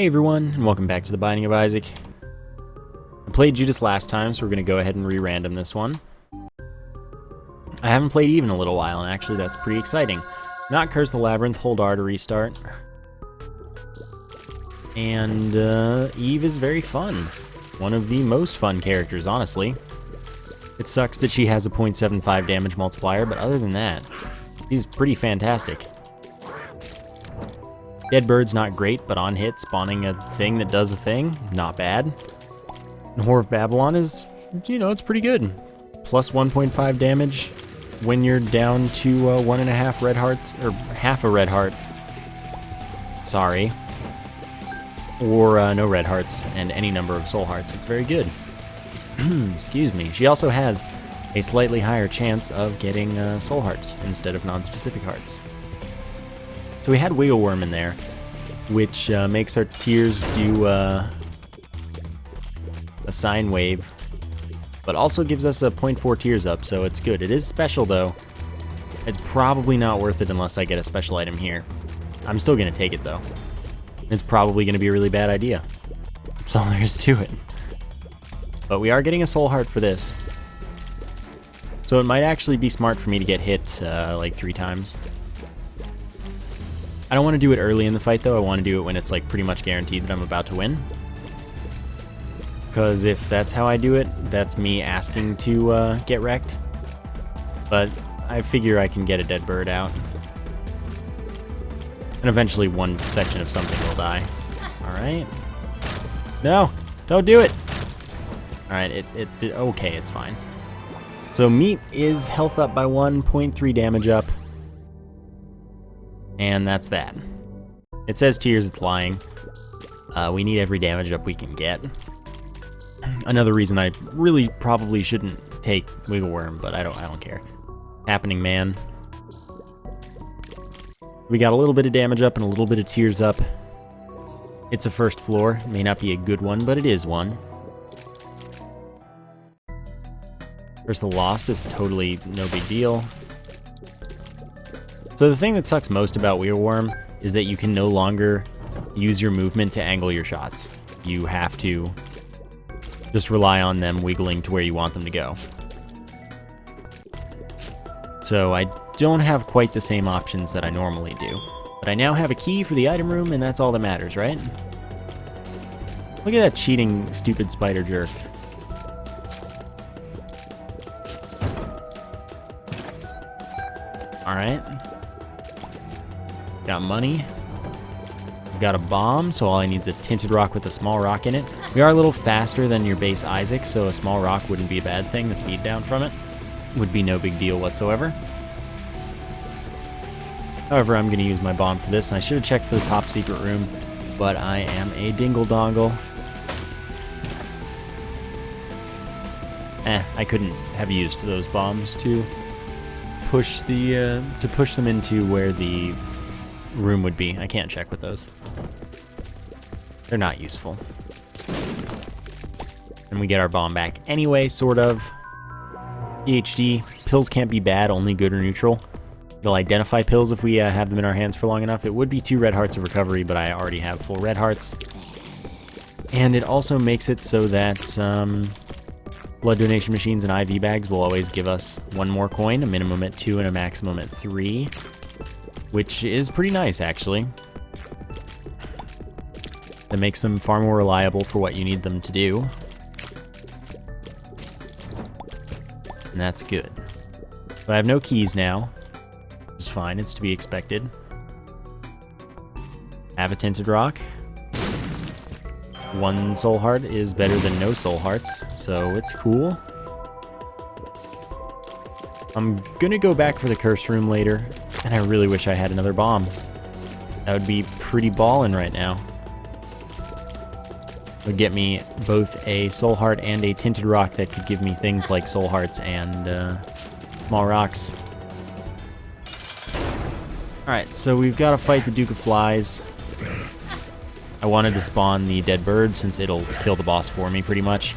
Hey everyone, and welcome back to The Binding of Isaac. I played Judas last time, so we're going to go ahead and re-random this one. I haven't played Eve in a little while, and actually that's pretty exciting. Not Curse the Labyrinth, hold R to restart. And Eve is very fun. One of the most fun characters, honestly. It sucks that she has a 0.75 damage multiplier, but other than that, she's pretty fantastic. Dead Bird's not great, but on hit, spawning a thing that does a thing, not bad. And Whore of Babylon is, you know, it's pretty good. Plus 1.5 damage when you're down to 1.5 red hearts, or half a red heart. Sorry. Or no red hearts and any number of soul hearts. It's very good. Excuse me. She also has a slightly higher chance of getting soul hearts instead of non-specific hearts. So we had Wiggle Worm in there, which makes our tears do a sine wave, but also gives us a 0.4 tears up, so it's good. It is special though. It's probably not worth it unless I get a special item here. I'm still gonna take it though. It's probably gonna be a really bad idea. That's all there is to it. But we are getting a soul heart for this. So it might actually be smart for me to get hit like 3 times. I don't want to do it early in the fight though, I want to do it when it's like pretty much guaranteed that I'm about to win. Because if that's how I do it, that's me asking to get wrecked. But I figure I can get a dead bird out. And eventually one section of something will die. Alright. No! Don't do it! Alright, okay, it's fine. So meat is health up by 1.3 damage up. And that's that. It says tears, it's lying. We need every damage up we can get. Another reason I really probably shouldn't take Wiggle Worm, but I don't care. Happening Man. We got a little bit of damage up and a little bit of tears up. It's a first floor. It may not be a good one, but it is one. Curse the Lost is totally no big deal. So the thing that sucks most about Wiggle Worm is that you can no longer use your movement to angle your shots. You have to just rely on them wiggling to where you want them to go. So I don't have quite the same options that I normally do. But I now have a key for the item room, and that's all that matters, right? Look at that cheating, stupid spider jerk. Alright. Got money. We've got a bomb, so all I need is a tinted rock with a small rock in it. We are a little faster than your base Isaac, so a small rock wouldn't be a bad thing. The speed down from it would be no big deal whatsoever. However, I'm going to use my bomb for this, and I should have checked for the top secret room, but I am a dingle-dongle. I couldn't have used those bombs to push them into where the room would be. I can't check with those. They're not useful. And we get our bomb back anyway, sort of. PhD. Pills can't be bad, only good or neutral. They'll identify pills if we have them in our hands for long enough. It would be 2 red hearts of recovery, but I already have full red hearts. And it also makes it so that blood donation machines and IV bags will always give us 1 more coin, a minimum at 2 and a maximum at 3, which is pretty nice, actually. That makes them far more reliable for what you need them to do. And that's good. So I have no keys now, which is fine, it's to be expected. Have a tinted rock. 1 soul heart is better than no soul hearts, so it's cool. I'm gonna go back for the curse room later, and I really wish I had another bomb. That would be pretty ballin' right now. It would get me both a soul heart and a tinted rock that could give me things like soul hearts and small rocks. Alright, so we've got to fight the Duke of Flies. I wanted to spawn the dead bird since it'll kill the boss for me pretty much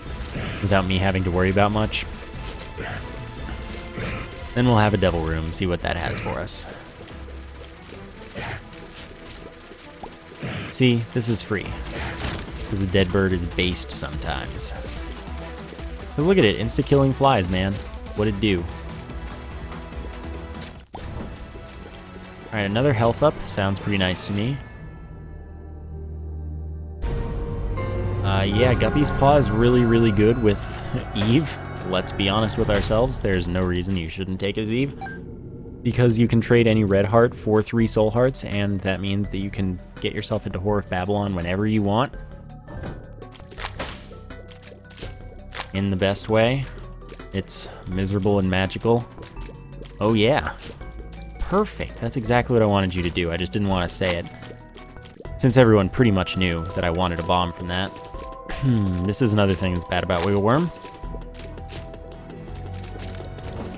without me having to worry about much. Then we'll have a devil room, see what that has for us. See, this is free. Because the dead bird is based sometimes. Because look at it, insta-killing flies, man. What'd it do? Alright, another health up. Sounds pretty nice to me. Yeah, Guppy's Paw is really, really good with Eve. Let's be honest with ourselves. There's no reason you shouldn't take his Eve. Because you can trade any red heart for 3 soul hearts, and that means that you can get yourself into Whore of Babylon whenever you want. In the best way. It's miserable and magical. Oh yeah. Perfect. That's exactly what I wanted you to do. I just didn't want to say it. Since everyone pretty much knew that I wanted a bomb from that. This is another thing that's bad about Wiggle Worm.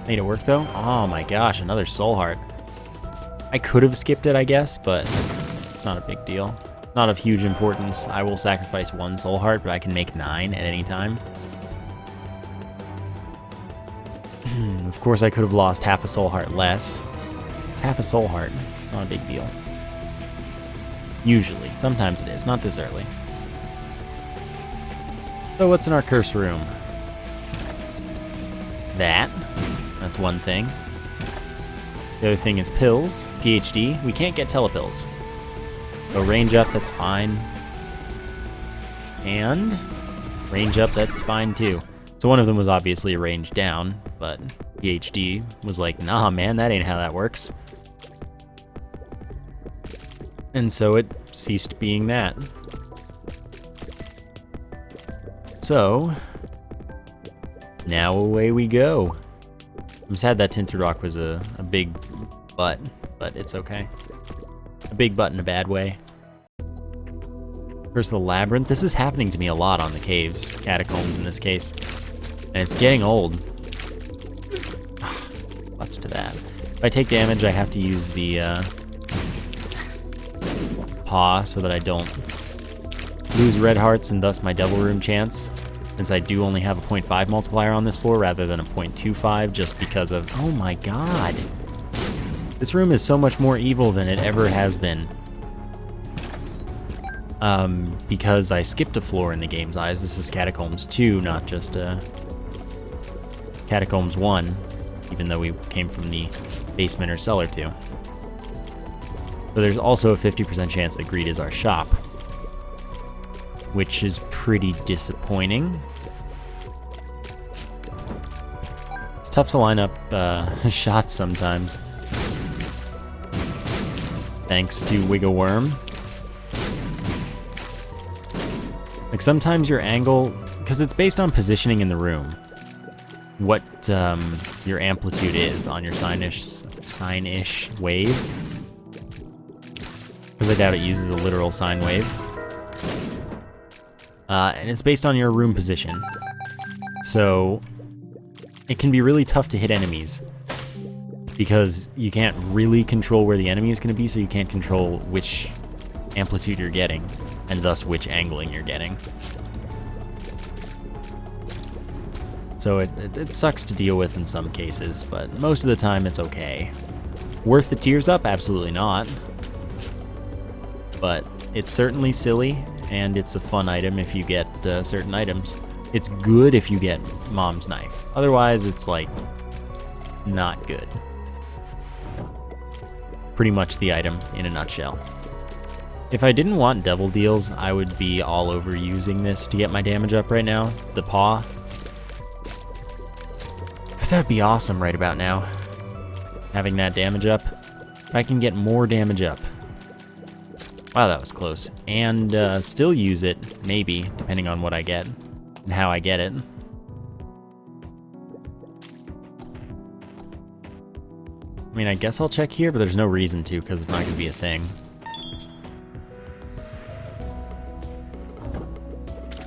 Made it work though? Oh my gosh, another soul heart. I could have skipped it, I guess, but it's not a big deal. Not of huge importance. I will sacrifice 1 soul heart, but I can make 9 at any time. Of course, I could have lost half a soul heart less. It's half a soul heart. It's not a big deal. Usually. Sometimes it is. Not this early. So what's in our curse room? That's one thing. The other thing is pills. PhD. We can't get telepills. So range up, that's fine. And range up, that's fine too. So one of them was obviously a range down, but PhD was like, nah man, that ain't how that works. And so it ceased being that. So, now away we go. I'm sad that Tinted Rock was a big butt, but it's okay. A big butt in a bad way. Here's the Labyrinth. This is happening to me a lot on the caves, catacombs in this case. And it's getting old. What's to that? If I take damage, I have to use the paw so that I don't lose red hearts and thus my Devil Room chance. Since I do only have a 0.5 multiplier on this floor rather than a 0.25 just because of... Oh my god! This room is so much more evil than it ever has been. Because I skipped a floor in the game's eyes. This is Catacombs 2, not just Catacombs 1, even though we came from the basement or cellar 2. But there's also a 50% chance that Greed is our shop, which is pretty disappointing. It's tough to line up shots sometimes. Thanks to Wiggle Worm. Like sometimes your angle, because it's based on positioning in the room, what your amplitude is on your sine-ish wave. Because I doubt it uses a literal sine wave. And it's based on your room position. So it can be really tough to hit enemies because you can't really control where the enemy is going to be, so you can't control which amplitude you're getting, and thus which angling you're getting. So it sucks to deal with in some cases, but most of the time it's okay. Worth the tears up? Absolutely not. But it's certainly silly, and it's a fun item if you get certain items. It's good if you get Mom's Knife. Otherwise, it's like, not good. Pretty much the item in a nutshell. If I didn't want Devil Deals, I would be all over using this to get my damage up right now. The paw. Because that would be awesome right about now. Having that damage up. But I can get more damage up. Wow, that was close. And still use it, maybe, depending on what I get and how I get it. I mean, I guess I'll check here, but there's no reason to, because it's not going to be a thing.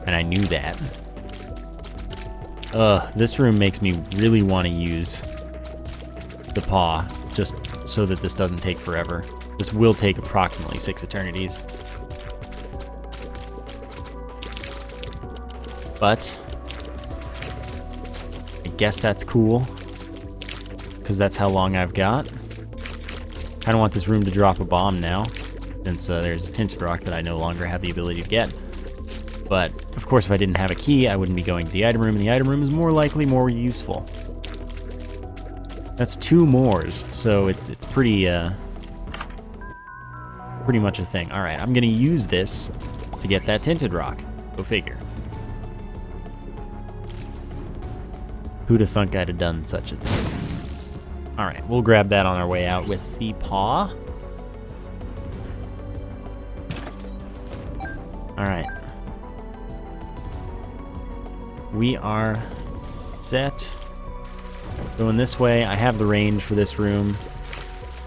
And I knew that. This room makes me really want to use the paw, just so that this doesn't take forever. This will take approximately 6 eternities. But I guess that's cool, because that's how long I've got. I don't want this room to drop a bomb now, since there's a tinted rock that I no longer have the ability to get. But, of course, if I didn't have a key, I wouldn't be going to the item room, and the item room is more likely more useful. That's 2 mores, so it's pretty much a thing. All right, I'm gonna use this to get that tinted rock. Go figure. Who'da thunk I'd have done such a thing? All right, we'll grab that on our way out with the paw. All right. We are set. Going this way. I have the range for this room.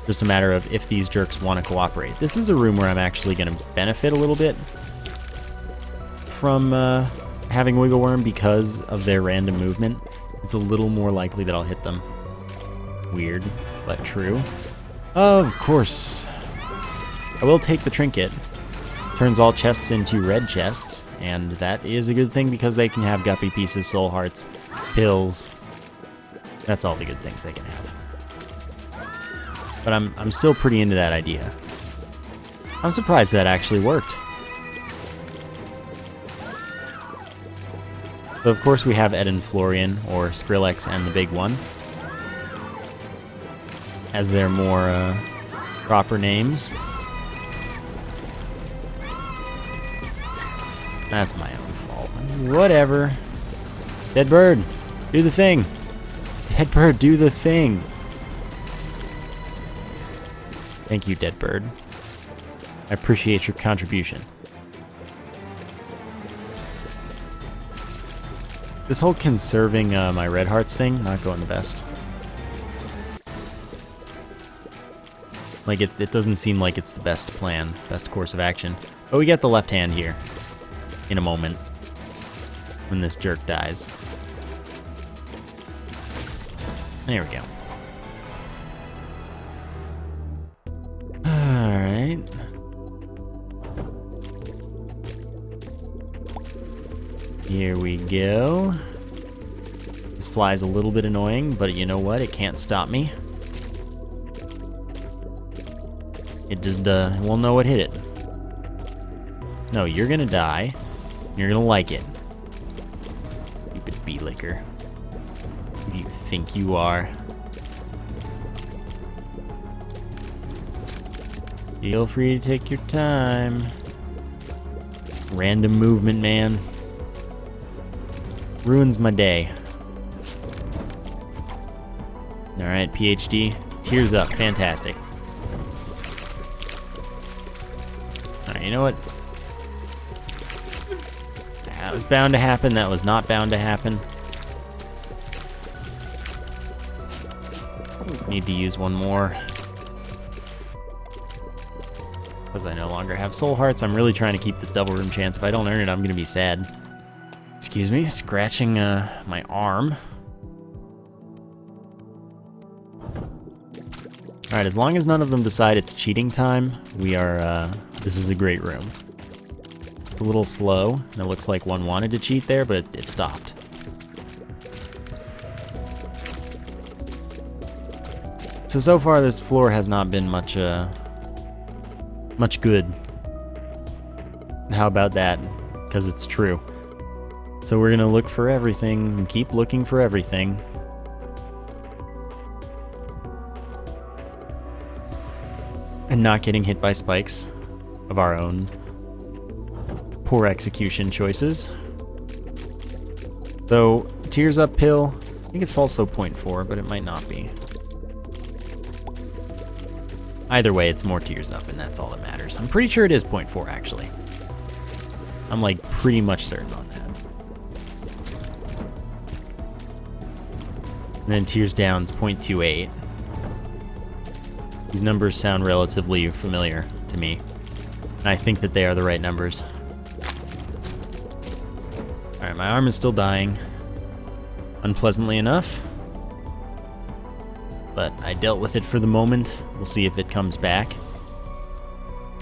Just a matter of if these jerks want to cooperate. This is a room where I'm actually going to benefit a little bit from having Wiggle Worm because of their random movement. It's a little more likely that I'll hit them. Weird, but true. Of course. I will take the trinket. Turns all chests into red chests, and that is a good thing because they can have guppy pieces, soul hearts, pills. That's all the good things they can have. But I'm still pretty into that idea. I'm surprised that actually worked. So of course we have Ed and Florian, or Skrillex and the Big One, as their more proper names. That's my own fault. Whatever. Dead bird, do the thing. Dead bird, do the thing. Thank you, Dead bird. I appreciate your contribution. This whole conserving my red hearts thing, not going the best. Like, it doesn't seem like it's the best plan, best course of action. But we get the left hand here in a moment when this jerk dies. There we go. Alright. Here we go. This fly's a little bit annoying, but you know what? It can't stop me. It just won't know what hit it. No, you're gonna die. You're gonna like it. Stupid bee licker. Who do you think you are? Feel free to take your time. Random movement, man. Ruins my day. Alright, PhD. Tears up. Fantastic. Alright, you know what? That was bound to happen. That was not bound to happen. Need to use one more. Because I no longer have soul hearts. I'm really trying to keep this double room chance. If I don't earn it, I'm going to be sad. Excuse me, scratching my arm. Alright, as long as none of them decide it's cheating time, we are, this is a great room. It's a little slow, and it looks like one wanted to cheat there, but it stopped. So far this floor has not been much good. How about that? Because it's true. So we're gonna look for everything and keep looking for everything. And not getting hit by spikes of our own poor execution choices. So, Tears Up pill, I think it's also 0.4, but it might not be. Either way, it's more Tears Up, and that's all that matters. I'm pretty sure it is 0.4, actually. I'm like pretty much certain on that. And then Tears Down's 0.28. These numbers sound relatively familiar to me, and I think that they are the right numbers. Alright, my arm is still dying, unpleasantly enough, but I dealt with it for the moment. We'll see if it comes back.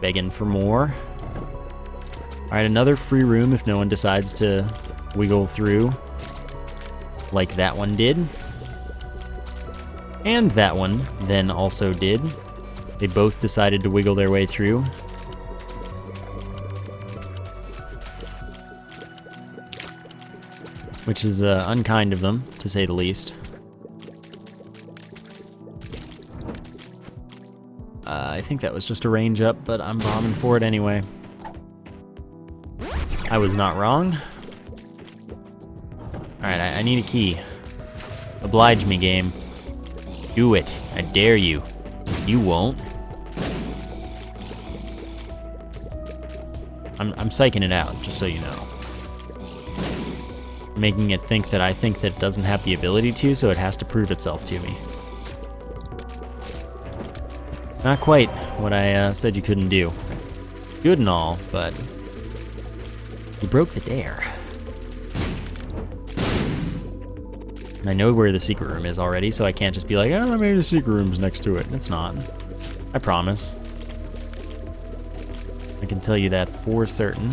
Begging for more. Alright, another free room if no one decides to wiggle through like that one did. And that one then also did. They both decided to wiggle their way through. which is unkind of them, to say the least. I think that was just a range up, but I'm bombing for it anyway. I was not wrong. Alright, I need a key. Oblige me, game. Do it. I dare you. You won't. I'm psyching it out, just so you know. Making it think that I think that it doesn't have the ability to, so it has to prove itself to me. Not quite what I said you couldn't do. Good and all, but you broke the dare. I know where the secret room is already, so I can't just be like, oh, maybe the secret room's next to it. It's not. I promise. I can tell you that for certain.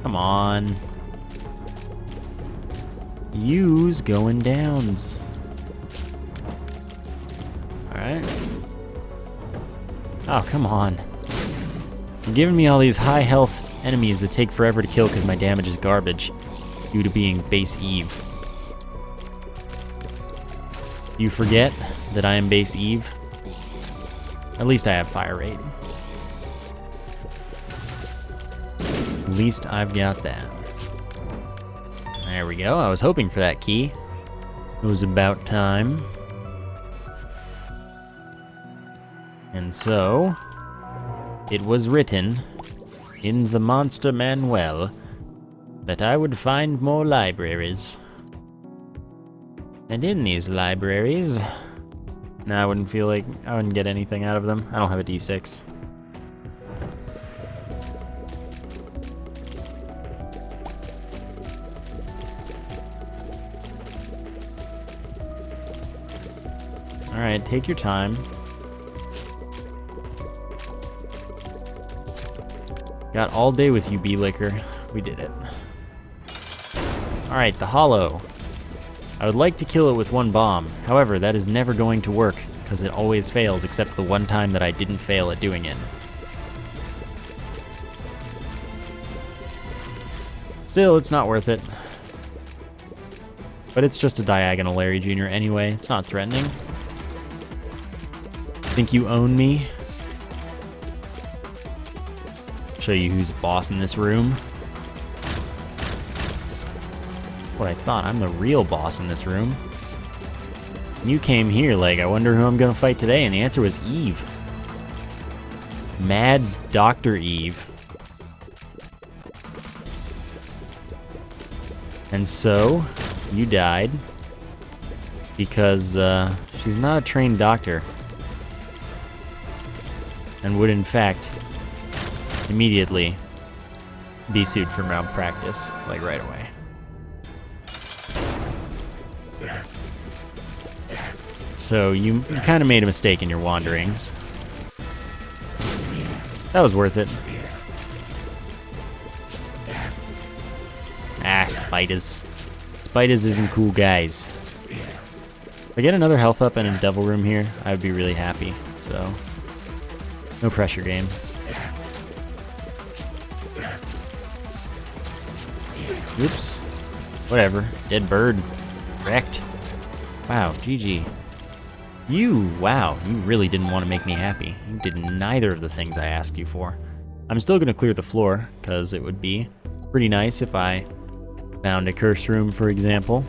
Come on. Use going downs. Alright. Oh, come on. You're giving me all these high health enemies that take forever to kill because my damage is garbage due to being base Eve. You forget that I am base Eve? At least I have fire rate. At least I've got that. There we go. I was hoping for that key. It was about time. And so, it was written in the Monster Manual that I would find more libraries. And in these libraries, I wouldn't feel like I wouldn't get anything out of them. I don't have a D6. Alright, take your time. Got all day with you, B-Licker. We did it. Alright, the hollow. I would like to kill it with one bomb. However, that is never going to work, because it always fails, except the one time that I didn't fail at doing it. Still, it's not worth it. But it's just a diagonal Larry Jr. anyway. It's not threatening. Think you own me? Show you who's boss in this room. What I thought, I'm the real boss in this room. You came here like, I wonder who I'm gonna fight today, and the answer was Eve. Mad Dr. Eve. And so, you died because she's not a trained doctor. And would in fact immediately be sued for malpractice, like right away. So you kind of made a mistake in your wanderings. That was worth it. Ah, spiders. Spiders isn't cool, guys. If I get another health up and a devil room here, I would be really happy, so. No pressure, game. Oops. Whatever. Dead bird. Wrecked. Wow, GG. Wow, you really didn't want to make me happy. You did neither of the things I asked you for. I'm still going to clear the floor, because it would be pretty nice if I found a curse room, for example.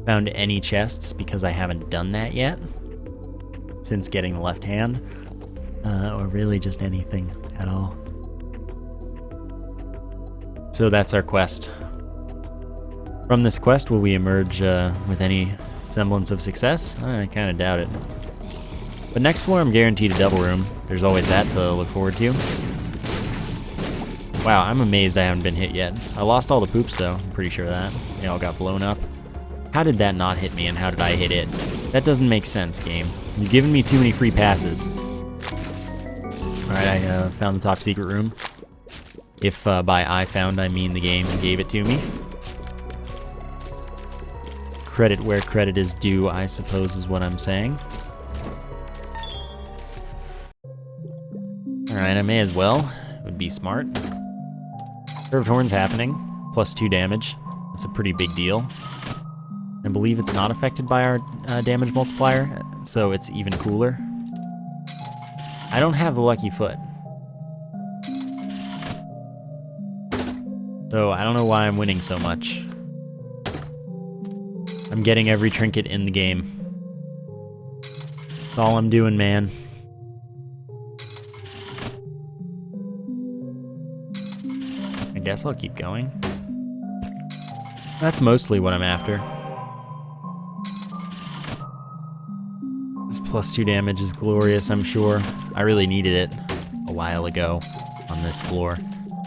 Found any chests, because I haven't done that yet. Since getting the left hand. Or really just anything at all. So that's our quest. From this quest, will we emerge with any semblance of success? I kind of doubt it. But next floor, I'm guaranteed a double room. There's always that to look forward to. Wow, I'm amazed I haven't been hit yet. I lost all the poops, though. I'm pretty sure of that. They all got blown up. How did that not hit me, and how did I hit it? That doesn't make sense, game. You've given me too many free passes. Alright, I found the top secret room. If by I found, I mean the game gave it to me. Credit where credit is due, I suppose, is what I'm saying. Alright, I may as well. Would be smart. Curved Horn's happening. +2 damage. That's a pretty big deal. I believe it's not affected by our damage multiplier, so it's even cooler. I don't have the lucky foot. So I don't know why I'm winning so much. I'm getting every trinket in the game. That's all I'm doing, man. I guess I'll keep going. That's mostly what I'm after. This +2 damage is glorious, I'm sure. I really needed it a while ago on this floor,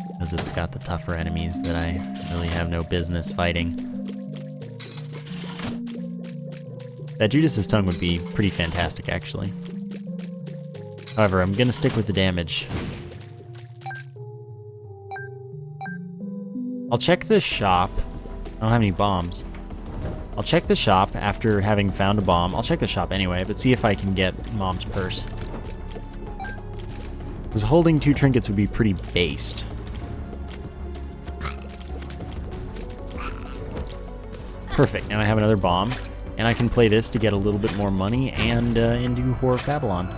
because it's got the tougher enemies that I really have no business fighting. That Judas's Tongue would be pretty fantastic, actually. However, I'm gonna stick with the damage. I'll check the shop. I don't have any bombs. I'll check the shop after having found a bomb. I'll check the shop anyway, but see if I can get Mom's purse. Because holding 2 trinkets would be pretty based. Perfect, now I have another bomb, and I can play this to get a little bit more money and into Whore of Babylon.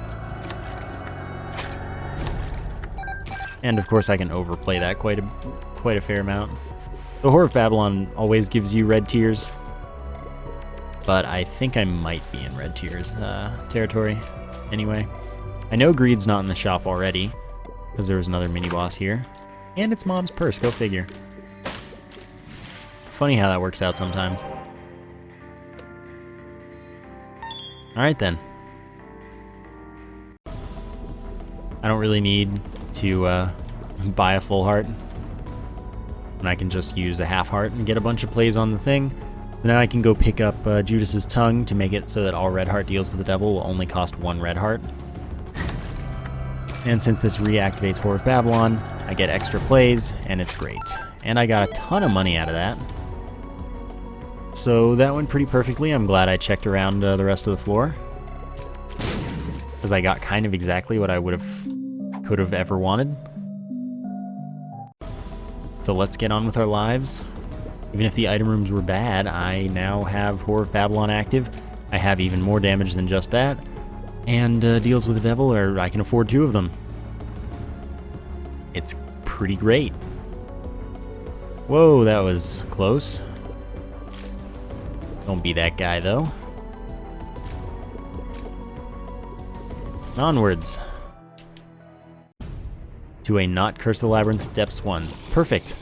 And of course I can overplay that quite a fair amount. The Whore of Babylon always gives you red tiers, but I think I might be in red tiers territory anyway. I know Greed's not in the shop already, because there was another mini-boss here. And it's Mom's purse, go figure. Funny how that works out sometimes. Alright then. I don't really need to buy a full heart. And I can just use a half heart and get a bunch of plays on the thing. And now I can go pick up Judas's Tongue to make it so that all red heart deals with the devil will only cost 1 red heart. And since this reactivates Whore of Babylon, I get extra plays, and it's great. And I got a ton of money out of that. So that went pretty perfectly. I'm glad I checked around the rest of the floor, because I got kind of exactly what I could have ever wanted. So let's get on with our lives. Even if the item rooms were bad, I now have Whore of Babylon active. I have even more damage than just that, and deals with the devil, or I can afford 2 of them. It's pretty great. Whoa, that was close. Don't be that guy, though. Onwards. To a not Curse the Labyrinth Depths 1. Perfect.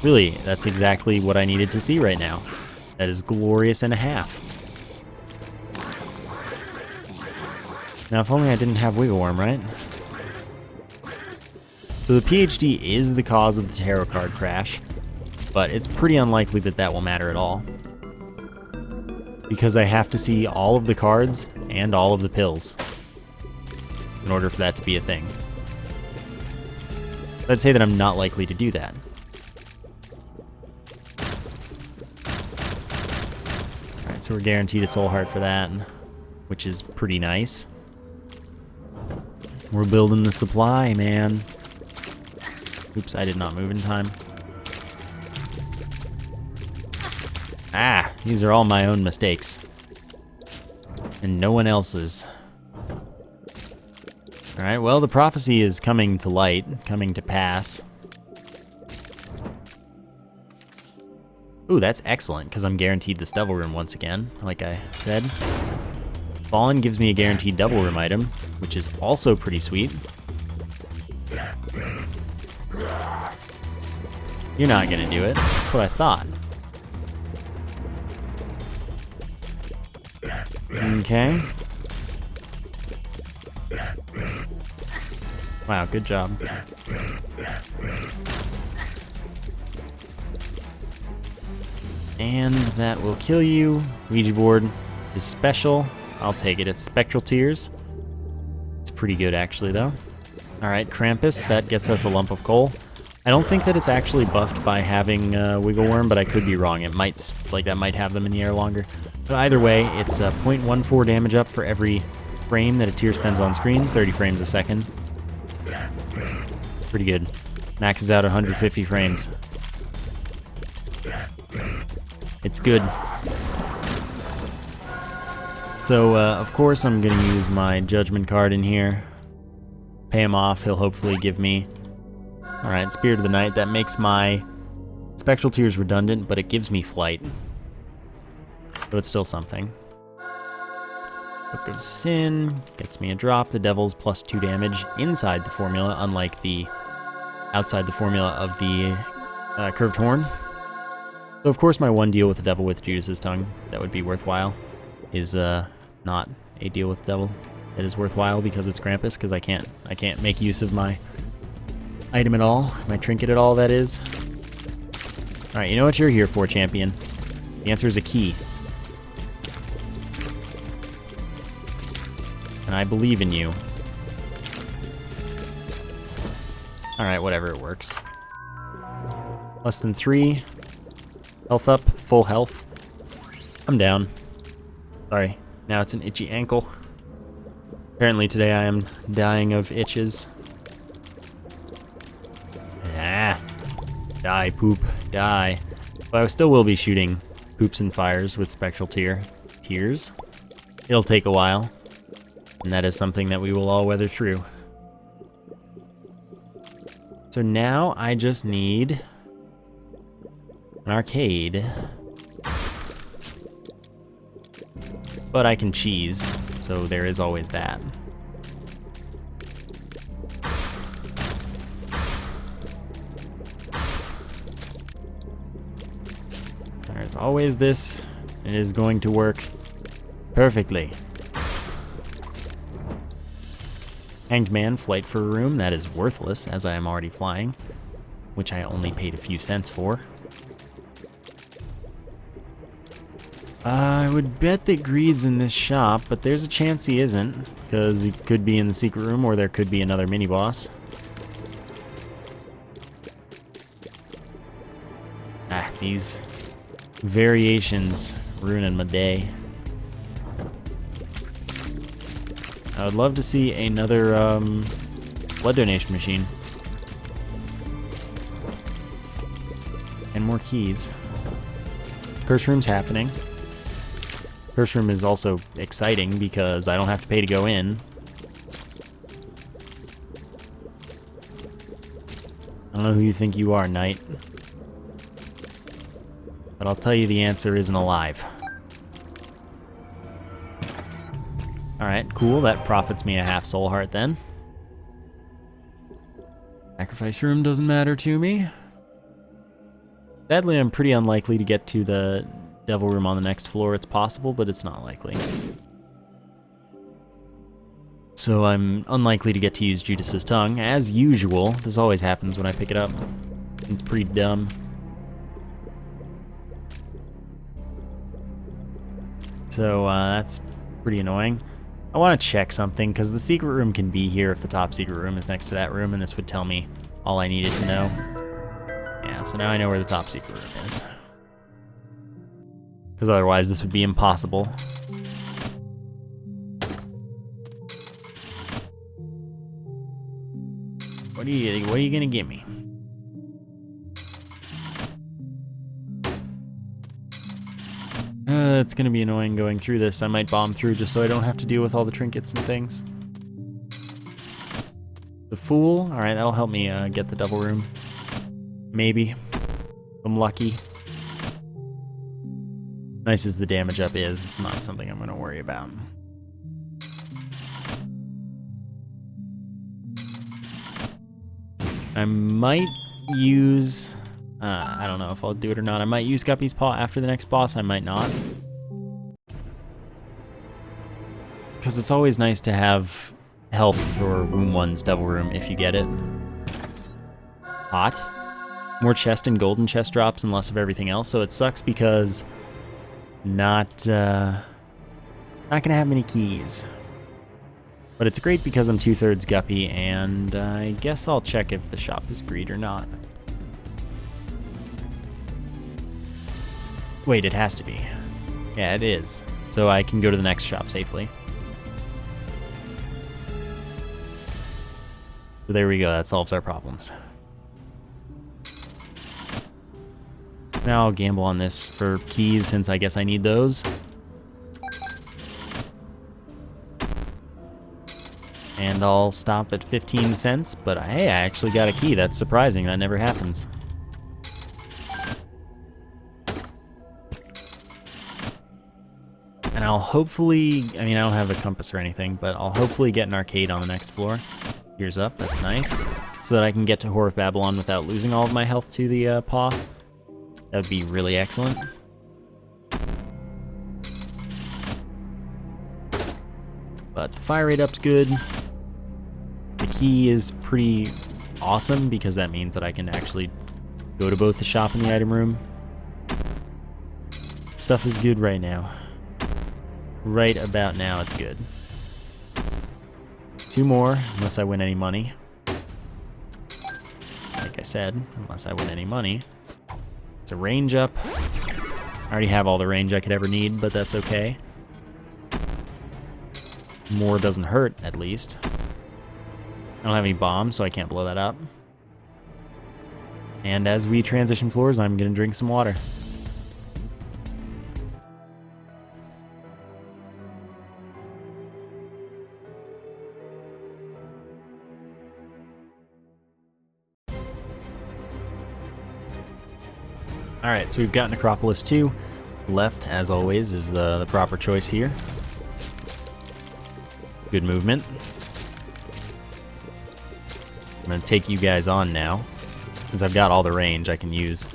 Really, that's exactly what I needed to see right now. That is glorious and a half. Now, if only I didn't have Wiggle Worm, right? So the PhD is the cause of the tarot card crash, but it's pretty unlikely that that will matter at all, because I have to see all of the cards and all of the pills in order for that to be a thing. But I'd say that I'm not likely to do that. Alright, so we're guaranteed a soul heart for that, which is pretty nice. We're building the supply, man. Oops, I did not move in time. Ah, these are all my own mistakes. And no one else's. Alright, well, the prophecy is coming to light, coming to pass. Ooh, that's excellent, because I'm guaranteed this Devil Room once again, like I said. Fallen gives me a guaranteed Devil Room item, which is also pretty sweet. You're not gonna do it. That's what I thought. Okay. Wow, good job. And that will kill you. Ouija board is special. I'll take it. It's Spectral Tears. It's pretty good, actually, though. Alright, Krampus. That gets us a lump of coal. I don't think that it's actually buffed by having Wiggle Worm, but I could be wrong. It might, like, that might have them in the air longer. But either way, it's 0.14 damage up for every frame that a tier spends on screen, 30 frames a second. Pretty good. Maxes out at 150 frames. It's good. So, of course, I'm going to use my judgment card in here. Pay him off. He'll hopefully give me... Alright, Spirit of the Night. That makes my Spectral Tears redundant, but it gives me flight. So it's still something. Book of Sin gets me a drop. The Devil's plus 2 damage inside the formula, unlike the outside the formula of the Curved Horn. So of course my one deal with the Devil with Judas's Tongue that would be worthwhile is not a deal with the Devil that is worthwhile because it's Krampus, because I can't make use of my item at all, my trinket at all, that is. Alright, you know what you're here for, champion. The answer is a key. And I believe in you. Alright, whatever, it works. Less than 3. Health up, full health. I'm down. Sorry, now it's an itchy ankle. Apparently today I am dying of itches. Ah, die, poop, die. But I still will be shooting poops and fires with Spectral Tears. It'll take a while, and that is something that we will all weather through. So now I just need an arcade. But I can cheese, so there is always that. There's always this. It is going to work perfectly. Hanged Man, flight for a room. That is worthless, as I am already flying, which I only paid a few cents for. I would bet that Greed's in this shop, but there's a chance he isn't, because he could be in the secret room, or there could be another mini-boss. Ah, these variations ruining my day. I would love to see another blood donation machine. And more keys. Curse room's happening. Curse room is also exciting because I don't have to pay to go in. I don't know who you think you are, Knight. But I'll tell you the answer isn't alive. Alright, cool. That profits me a half soul heart then. Sacrifice room doesn't matter to me. Sadly, I'm pretty unlikely to get to the devil room on the next floor. It's possible, but it's not likely. So I'm unlikely to get to use Judas's Tongue, as usual. This always happens when I pick it up. It's pretty dumb. So that's pretty annoying. I want to check something, because the secret room can be here if the top secret room is next to that room, and this would tell me all I needed to know. Yeah, so now I know where the top secret room is. Because otherwise this would be impossible. What are you gonna give me? It's gonna be annoying going through this. I might bomb through just so I don't have to deal with all the trinkets and things. The Fool, alright, that'll help me get the double room. Maybe. If I'm lucky. Nice as the damage up is, it's not something I'm gonna worry about. I might use... I don't know if I'll do it or not. I might use Guppy's Paw after the next boss, I might not. Because it's always nice to have health for Room 1's Devil Room if you get it. Hot. More chest and golden chest drops and less of everything else, so it sucks because not gonna have many keys. But it's great because I'm 2/3 Guppy, and I guess I'll check if the shop is Greed or not. Wait, it has to be. Yeah, it is. So I can go to the next shop safely. So there we go, that solves our problems. Now I'll gamble on this for keys since I guess I need those. And I'll stop at 15 cents, but hey, I actually got a key. That's surprising, that never happens. And I'll hopefully, I mean, I don't have a compass or anything, but I'll hopefully get an arcade on the next floor. Here's up, that's nice. So that I can get to Whore of Babylon without losing all of my health to the paw. That would be really excellent. But the fire rate up's good. The key is pretty awesome because that means that I can actually go to both the shop and the item room. Stuff is good right now. Right about now, it's good. 2 more, unless I win any money. Like I said, unless I win any money. It's a range up. I already have all the range I could ever need, but that's okay. More doesn't hurt, at least. I don't have any bombs, so I can't blow that up. And as we transition floors, I'm gonna drink some water. Alright, so we've got Necropolis 2. Left, as always, is the proper choice here. Good movement. I'm going to take you guys on now. Since I've got all the range, I can use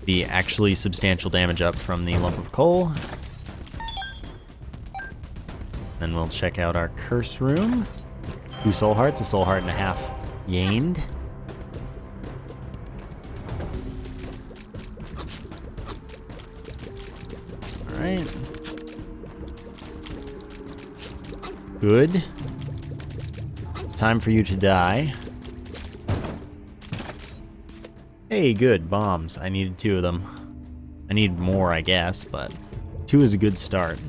the actually substantial damage up from the lump of coal. Then we'll check out our curse room. 2 soul hearts, a soul heart and a half gained. Alright. Good. It's time for you to die. Hey, good, bombs. I needed 2 of them. I need more, I guess, but 2 is a good start.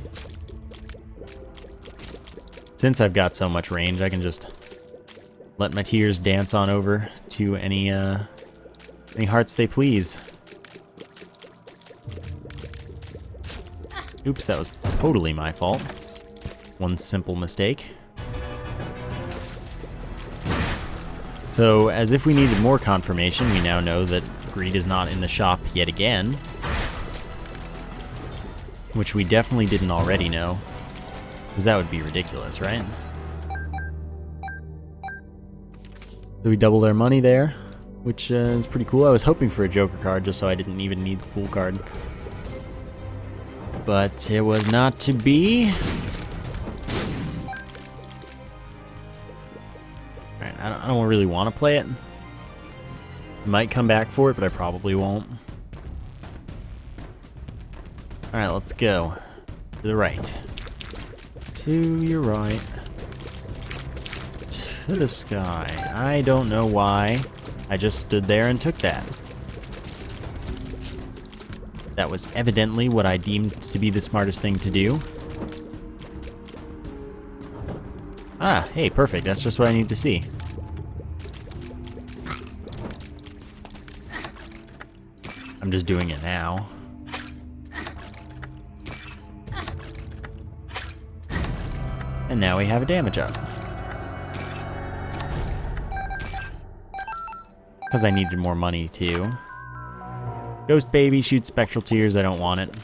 Since I've got so much range, I can just let my tears dance on over to any hearts they please. Oops, that was totally my fault. One simple mistake. So, as if we needed more confirmation, we now know that greed is not in the shop yet again. Which we definitely didn't already know. Because that would be ridiculous, right? So we doubled our money there, which is pretty cool. I was hoping for a Joker card just so I didn't even need the Fool card. But it was not to be. Alright, I don't really want to play it. I might come back for it, but I probably won't. Alright, let's go. To the right. To your right. To the sky. I don't know why. I just stood there and took that. That was evidently what I deemed to be the smartest thing to do. Ah, hey, perfect. That's just what I need to see. I'm just doing it now. And now we have a damage up. Because I needed more money, too. Ghost Baby shoots Spectral Tears. I don't want it.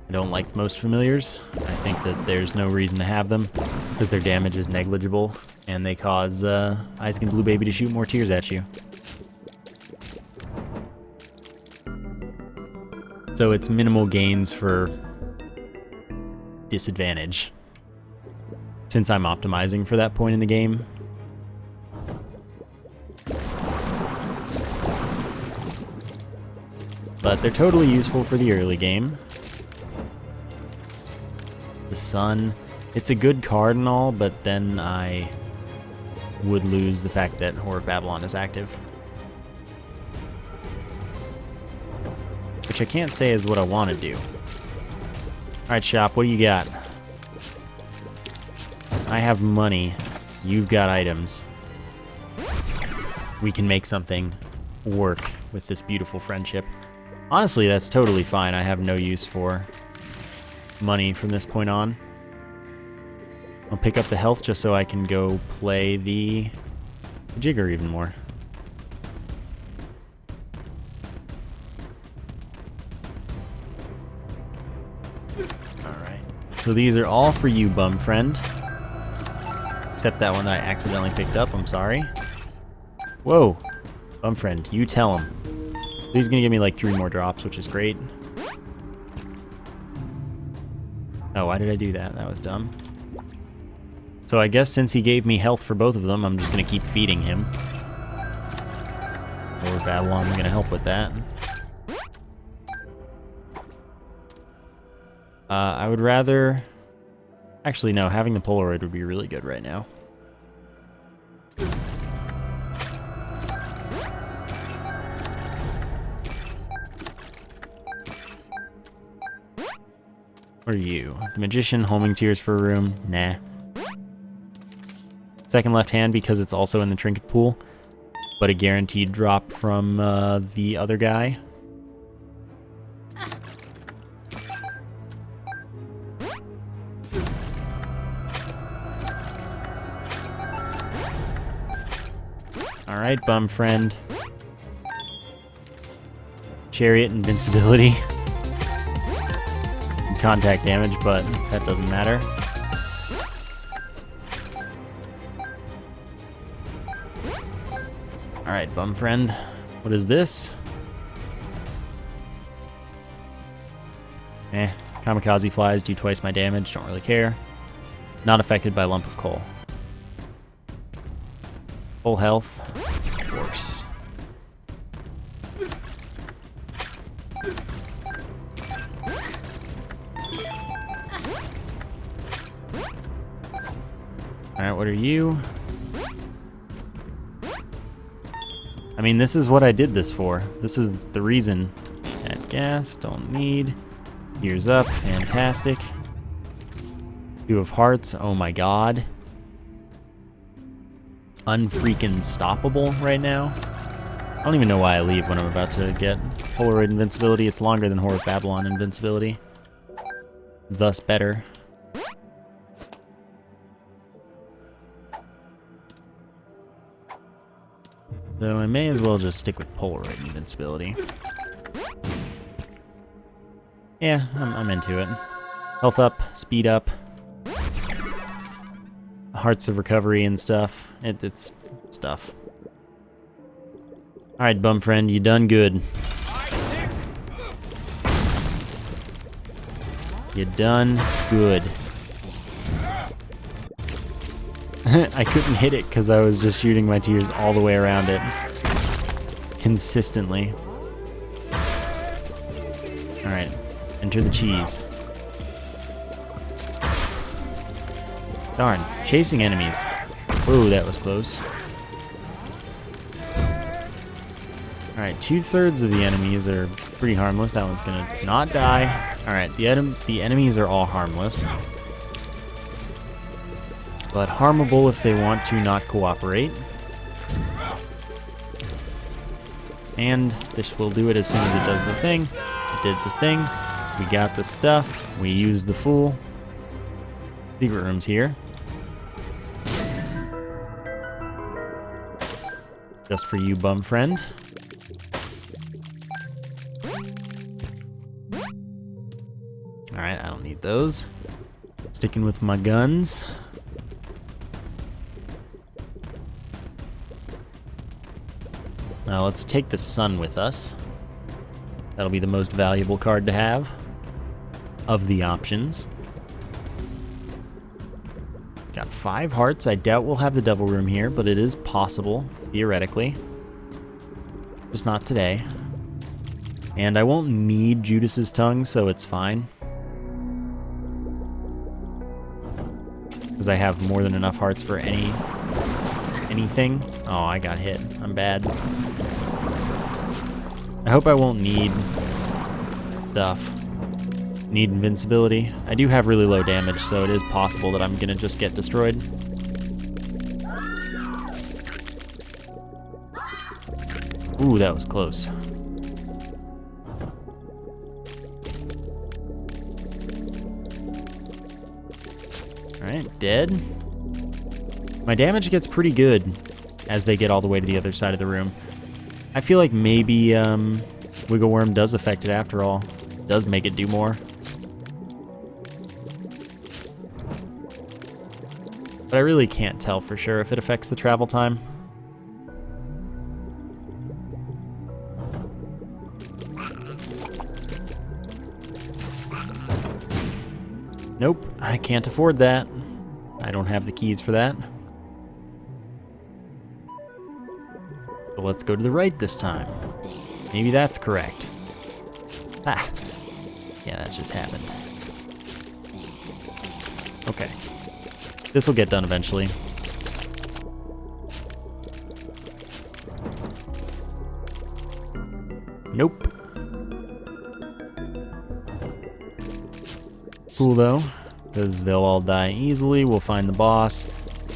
I don't like most familiars. I think that there's no reason to have them because their damage is negligible and they cause Isaac and Blue Baby to shoot more tears at you. So it's minimal gains for disadvantage since I'm optimizing for that point in the game. But they're totally useful for the early game. The Sun, it's a good card and all, but then I would lose the fact that Whore of Babylon is active. Which I can't say is what I want to do. Alright, shop, what do you got? I have money. You've got items. We can make something work with this beautiful friendship. Honestly, that's totally fine. I have no use for money from this point on. I'll pick up the health just so I can go play the jigger even more. Alright. So these are all for you, bum friend. Except that one that I accidentally picked up, I'm sorry. Whoa. Bum friend, you tell him. He's gonna give me like 3 more drops, which is great. Oh, why did I do that? That was dumb. So I guess since he gave me health for both of them, I'm just gonna keep feeding him. Or Babylon's gonna help with that. I would rather... Actually, no, having the Polaroid would be really good right now. What are you? The Magician, homing tears for a room? Nah. Second left hand because it's also in the trinket pool, but a guaranteed drop from the other guy. Alright, bum friend. Chariot, invincibility. Contact damage, but that doesn't matter. Alright, bum friend. What is this? Kamikaze flies do twice my damage, don't really care. Not affected by lump of coal. Full health, of course. Alright, what are you? I mean, this is what I did this for. This is the reason. Add gas, don't need. Gears up, fantastic. 2 of hearts, oh my god. Unfreaking stoppable right now. I don't even know why I leave when I'm about to get Polaroid invincibility. It's longer than Whore of Babylon invincibility. Thus better. So I may as well just stick with Polaroid invincibility. Yeah, I'm into it. Health up, speed up. Hearts of recovery and stuff. It's stuff. Alright, bum friend, you done good. You done good. I couldn't hit it because I was just shooting my tears all the way around it. Consistently. Alright, enter the cheese. Darn, chasing enemies. Whoa, that was close. Alright, 2/3 of the enemies are pretty harmless. That one's gonna not die. Alright, the enemies are all harmless. But harmable if they want to not cooperate. And this will do it as soon as it does the thing. It did the thing. We got the stuff. We used the fool. Secret room's here. Just for you, bum friend. Alright, I don't need those. Sticking with my guns. Now let's take the sun with us. That'll be the most valuable card to have of the options. Got 5 hearts. I doubt we'll have the devil room here, but it is possible, theoretically. Just not today. And I won't need Judas's tongue, so it's fine. Because I have more than enough hearts for anything. Oh, I got hit. I'm bad. I hope I won't need stuff. Need invincibility. I do have really low damage, so it is possible that I'm gonna just get destroyed. Ooh, that was close. Alright, dead. My damage gets pretty good as they get all the way to the other side of the room. I feel like maybe Wiggle Worm does affect it after all. It does make it do more. But I really can't tell for sure if it affects the travel time. Nope, I can't afford that. I don't have the keys for that. So let's go to the right this time. Maybe that's correct. Ah, yeah, that just happened. Okay, this will get done eventually. Nope. Cool though, because they'll all die easily. We'll find the boss.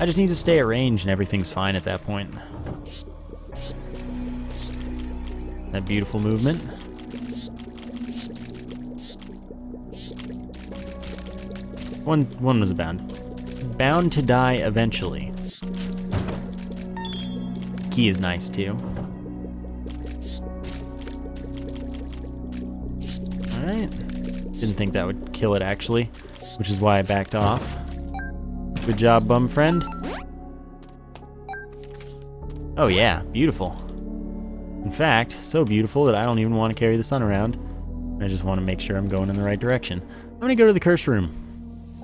I just need to stay at range and everything's fine at that point. That beautiful movement. One was bound to die eventually. Key is nice too. Alright. Didn't think that would kill it actually, which is why I backed off. Good job, bum friend. Oh yeah, beautiful. In fact, so beautiful that I don't even want to carry the sun around. I just want to make sure I'm going in the right direction. I'm gonna go to the curse room.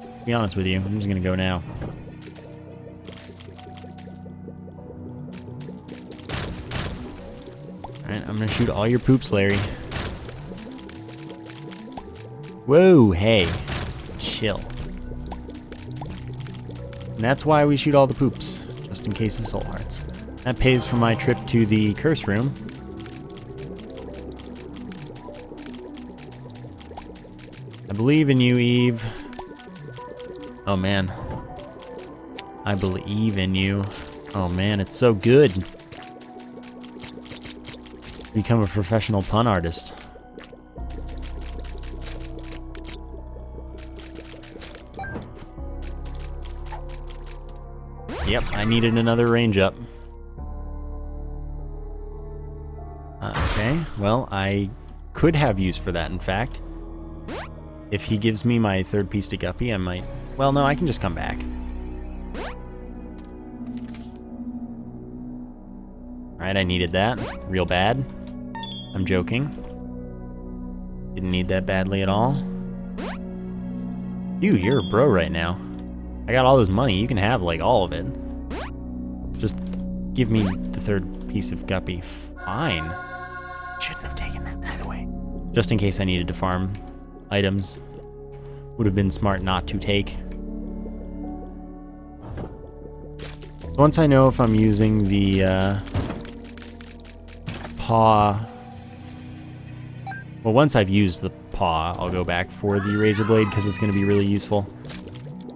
To be honest with you, I'm just gonna go now. Alright, I'm gonna shoot all your poops, Larry. Whoa, hey, chill. And that's why we shoot all the poops, just in case of soul hearts. That pays for my trip to the curse room. I believe in you, Eve. Oh man. I believe in you. Oh man, it's so good. Become a professional pun artist. Yep, I needed another range up. Okay, well, I could have use for that, in fact. If he gives me my third piece to Guppy, I might... Well, no, I can just come back. Alright, I needed that. Real bad. I'm joking. Didn't need that badly at all. You're a bro right now. I got all this money, you can have, like, all of it. Just give me the third piece of Guppy. Fine. Shouldn't have taken that, by the way. Just in case I needed to farm items. Would have been smart not to take. Once I know if I'm using the paw... Well, once I've used the paw, I'll go back for the razor blade because it's going to be really useful.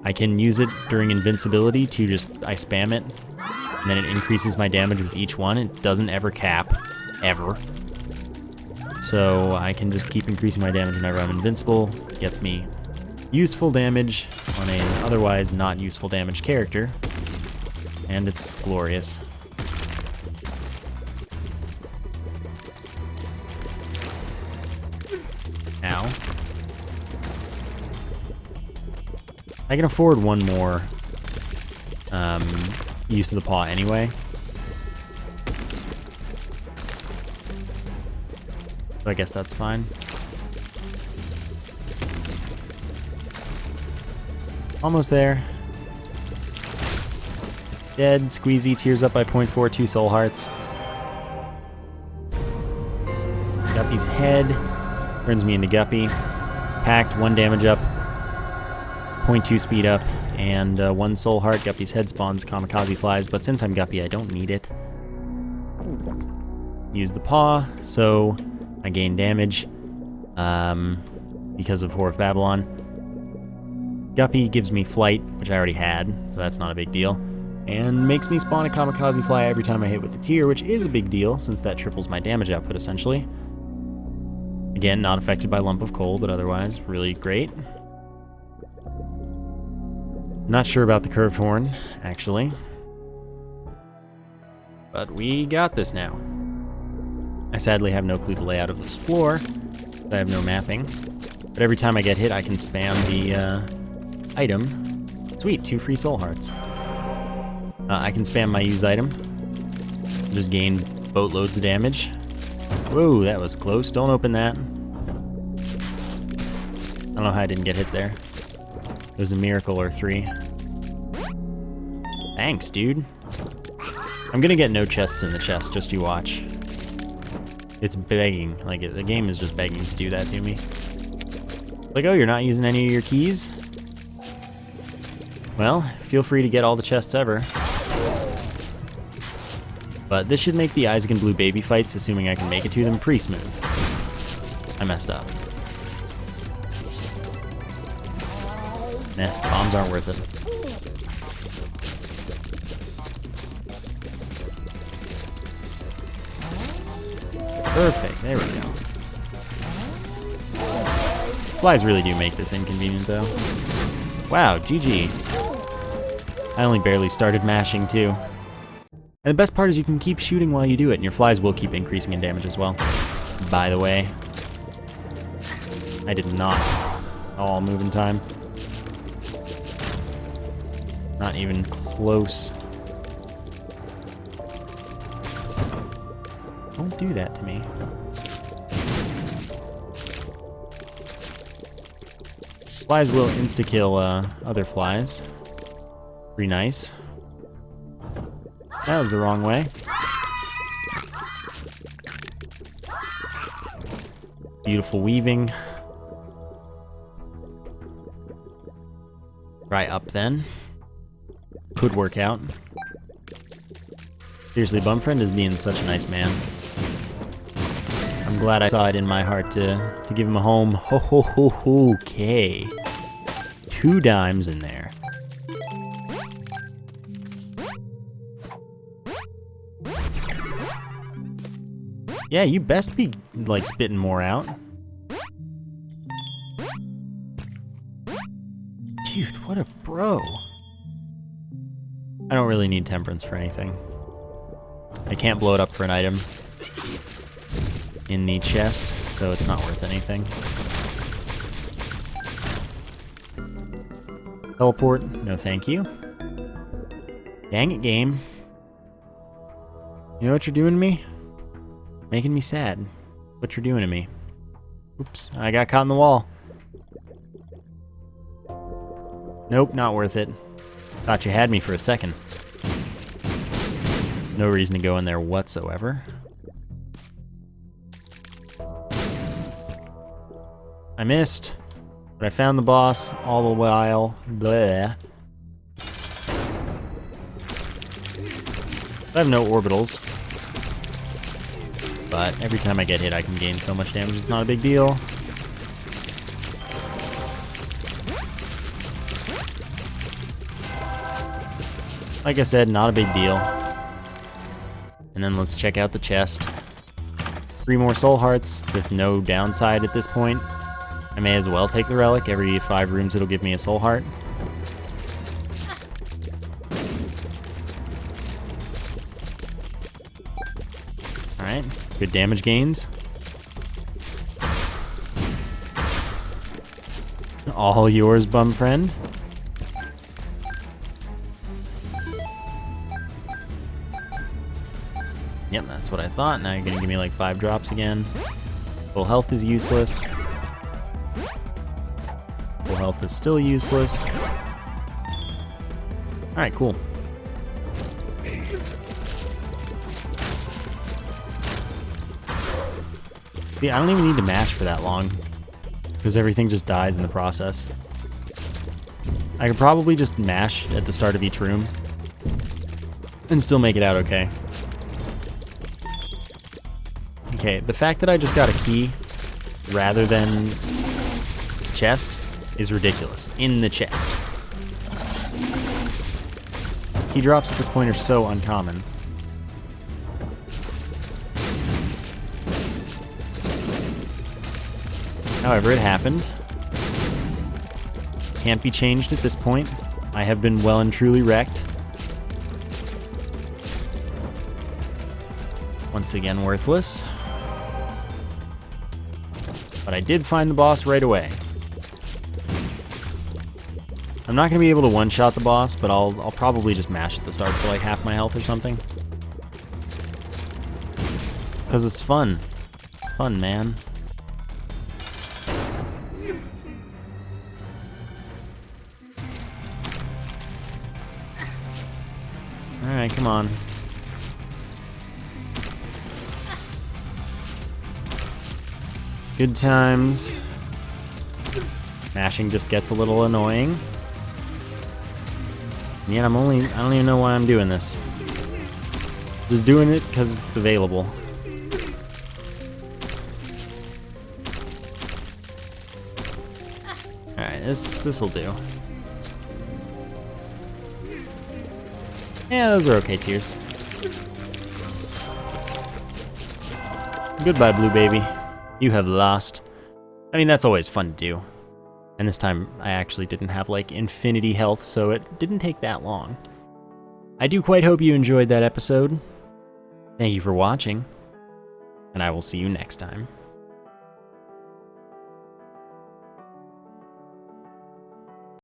I can use it during invincibility to just, I spam it, and then it increases my damage with each one. It doesn't ever cap, ever. So I can just keep increasing my damage whenever I'm invincible. It gets me useful damage on an otherwise not useful damage character, and it's glorious. Ow. I can afford one more use of the paw anyway. So I guess that's fine. Almost there. Dead. Squeezy tears up by 0.42 soul hearts. Guppy's head turns me into Guppy. Packed, 1 damage up. 0.2 speed up, and 1 soul heart. Guppy's head spawns kamikaze flies, but since I'm Guppy, I don't need it. Use the paw, so I gain damage because of Whore of Babylon. Guppy gives me flight, which I already had, so that's not a big deal. And makes me spawn a kamikaze fly every time I hit with a tier, which is a big deal since that triples my damage output essentially. Again, not affected by lump of coal, but otherwise really great. Not sure about the curved horn, actually. But we got this now. I sadly have no clue the layout of this floor. I have no mapping. But every time I get hit, I can spam the item. Sweet, 2 free soul hearts. I can spam my use item. Just gain boatloads of damage. Whoa, that was close. Don't open that. I don't know how I didn't get hit there. It was a miracle or 3. Thanks, dude. I'm gonna get no chests in the chest, just you watch. It's begging, like the game is just begging to do that to me. Like, oh, you're not using any of your keys? Well, feel free to get all the chests ever. But this should make the Isaac and Blue baby fights, assuming I can make it to them, pretty smooth. I messed up. Nah, bombs aren't worth it. Perfect, there we go. Flies really do make this inconvenient though. Wow, GG. I only barely started mashing too. And the best part is you can keep shooting while you do it, and your flies will keep increasing in damage as well. By the way, I did not all move in time. Not even close. Don't do that to me. Flies will insta-kill other flies. Pretty nice. That was the wrong way. Beautiful weaving. Right up then. Could work out. Seriously, Bumfriend is being such a nice man. I'm glad I saw it in my heart to give him a home. Ho ho ho ho, okay. 2 dimes in there. Yeah, you best be, like, spitting more out. Dude, what a bro. I don't really need Temperance for anything. I can't blow it up for an item in the chest, so it's not worth anything. Teleport, no thank you. Dang it, game. You know what you're doing to me? Making me sad. What you're doing to me. Oops, I got caught in the wall. Nope, not worth it. Thought you had me for a second. No reason to go in there whatsoever. I missed, but I found the boss all the while. Bleh. I have no orbitals, but every time I get hit I can gain so much damage, it's not a big deal. Like I said, not a big deal. And then let's check out the chest. 3 more soul hearts with no downside at this point. I may as well take the relic. Every 5 rooms it'll give me a soul heart. Alright, good damage gains. All yours, bum friend. Yep, that's what I thought. Now you're gonna give me like 5 drops again. Full health is useless. Full health is still useless. Alright, cool. See, I don't even need to mash for that long, because everything just dies in the process. I could probably just mash at the start of each room and still make it out okay. Okay, the fact that I just got a key rather than chest is ridiculous. In the chest. Key drops at this point are so uncommon. However, it happened. Can't be changed at this point. I have been well and truly wrecked. Once again, worthless. But I did find the boss right away. I'm not going to be able to one-shot the boss, but I'll probably just mash at the start for like half my health or something. Because it's fun. It's fun, man. Alright, come on. Good times. Mashing just gets a little annoying. And yet I don't even know why I'm doing this. Just doing it because it's available. Alright, this'll do. Yeah, those are okay tears. Goodbye, blue baby. You have lost. I mean, that's always fun to do. And this time, I actually didn't have, like, infinity health, so it didn't take that long. I do quite hope you enjoyed that episode. Thank you for watching, and I will see you next time.